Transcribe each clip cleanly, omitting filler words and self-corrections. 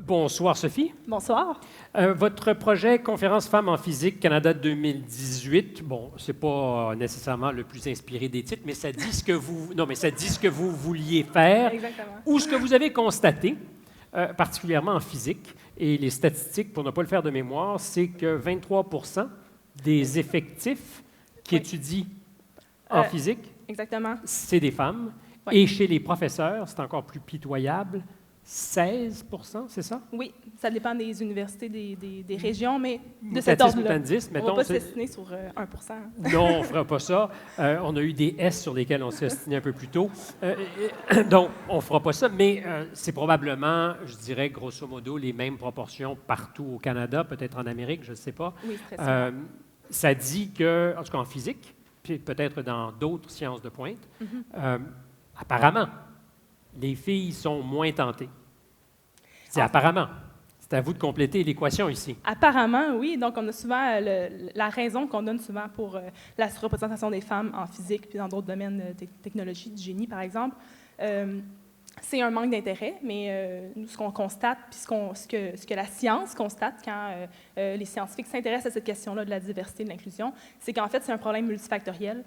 Bonsoir, Sophie. Bonsoir. Votre projet Conférence Femmes en physique Canada 2018, bon, c'est pas nécessairement le plus inspiré des titres, mais ça dit ce que vous, non, mais ça dit ce que vous vouliez faire Exactement. ou ce que vous avez constaté, particulièrement en physique. Et les statistiques, pour ne pas le faire de mémoire, c'est que 23% des effectifs qui Oui. étudient en physique, Exactement. c'est des femmes. Oui. Et chez les professeurs, c'est encore plus pitoyable, 16%, c'est ça? Oui, ça dépend des universités, des régions, mais de T'as cet 10 ou ordre-là. t'as 10, On ne mettons. va pas c'est- s'estimer sur 1%. Non, on ne fera pas ça. On a eu des S sur lesquels on s'est obstiné un peu plus tôt. Donc, on ne fera pas ça, mais c'est probablement, je dirais, grosso modo, les mêmes proportions partout au Canada, peut-être en Amérique, je ne sais pas. Oui, c'est très similaire. Ça dit que, en tout cas en physique, puis peut-être dans d'autres sciences de pointe, apparemment, les filles sont moins tentées. C'est apparemment. C'est à vous de compléter l'équation ici. Apparemment, oui. Donc, on a souvent la raison qu'on donne souvent pour la surreprésentation des femmes en physique puis dans d'autres domaines de technologie, du génie, par exemple. C'est un manque d'intérêt, mais nous, ce qu'on constate, puis ce que la science constate quand les scientifiques s'intéressent à cette question-là de la diversité et de l'inclusion, c'est qu'en fait, c'est un problème multifactoriel.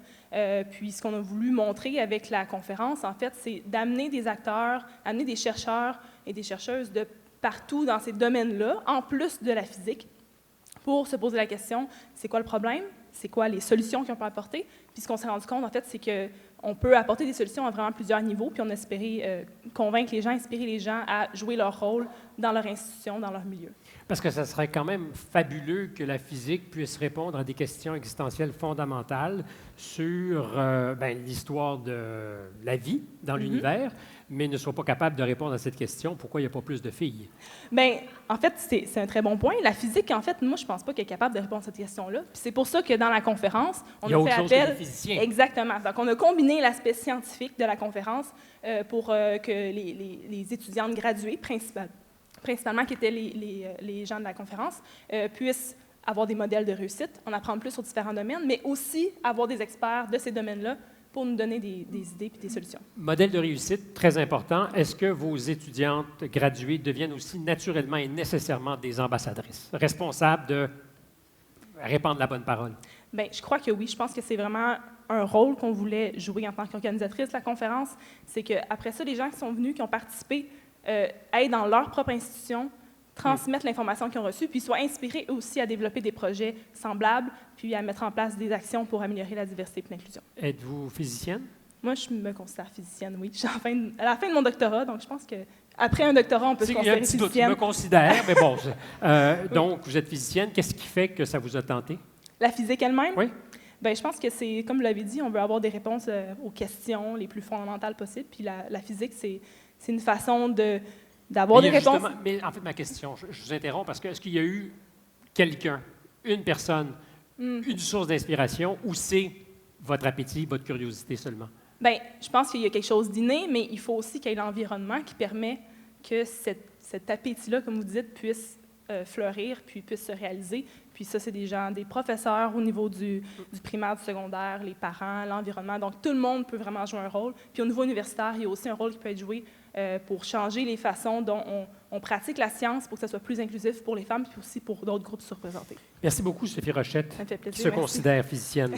Puis ce qu'on a voulu montrer avec la conférence, en fait, c'est d'amener des acteurs, amener des chercheurs et des chercheuses de partout dans ces domaines-là, en plus de la physique, pour se poser la question, c'est quoi le problème? C'est quoi les solutions qu'on peut apporter? Puis ce qu'on s'est rendu compte, en fait, c'est qu'on peut apporter des solutions à vraiment plusieurs niveaux, puis on a espéré convaincre les gens, inspirer les gens à jouer leur rôle dans leur institution, dans leur milieu. Parce que ça serait quand même fabuleux que la physique puisse répondre à des questions existentielles fondamentales sur l'histoire de la vie dans l'univers, mais ne soit pas capable de répondre à cette question, pourquoi il n'y a pas plus de filles? Bien, en fait, c'est un très bon point. La physique, en fait, moi, je ne pense pas qu'elle est capable de répondre à cette question-là. Puis c'est pour ça que dans la conférence, on Il y a a autre fait chose que appel... les physiciens. Exactement. Donc, on a combiné l'aspect scientifique de la conférence pour que les étudiantes graduées, principalement qui étaient les gens de la conférence, puissent avoir des modèles de réussite, en apprendre plus sur différents domaines, mais aussi avoir des experts de ces domaines-là pour nous donner des idées et des solutions. Modèle de réussite, très important. Est-ce que vos étudiantes graduées deviennent aussi naturellement et nécessairement des ambassadrices, responsables de répandre la bonne parole? Bien, je crois que oui. Je pense que c'est vraiment un rôle qu'on voulait jouer en tant qu'organisatrice de la conférence. C'est qu'après ça, les gens qui sont venus, qui ont participé, aillent dans leur propre institution, transmettre l'information qu'ils ont reçue, puis soient inspirés eux aussi à développer des projets semblables, puis à mettre en place des actions pour améliorer la diversité et l'inclusion. Êtes-vous physicienne? Moi, je me considère physicienne, oui. Je suis à la fin de mon doctorat, donc je pense qu'après un doctorat, on peut se Il y a un considérer petit doute, je physicienne. me considère, mais bon. Donc, vous êtes physicienne. Qu'est-ce qui fait que ça vous a tenté? La physique elle-même? Oui. Bien, je pense que c'est, comme vous l'avez dit, on veut avoir des réponses aux questions les plus fondamentales possibles. Puis la physique, c'est une façon d'avoir Mais des réponses. Mais en fait, ma question, je vous interromps parce que est-ce qu'il y a eu quelqu'un, une personne, une source d'inspiration ou c'est votre appétit, votre curiosité seulement? Bien, je pense qu'il y a quelque chose d'inné, mais il faut aussi qu'il y ait l'environnement qui permet que cet appétit-là, comme vous dites, puisse fleurir, puis puisse se réaliser. Puis ça, c'est des professeurs au niveau du primaire, du secondaire, les parents, l'environnement. Donc, tout le monde peut vraiment jouer un rôle. Puis au niveau universitaire, il y a aussi un rôle qui peut être joué pour changer les façons dont on pratique la science pour que ça soit plus inclusif pour les femmes, puis aussi pour d'autres groupes surreprésentés. Merci beaucoup, Sophie Rochette, Ça me fait plaisir. qui se Merci. considère physicienne.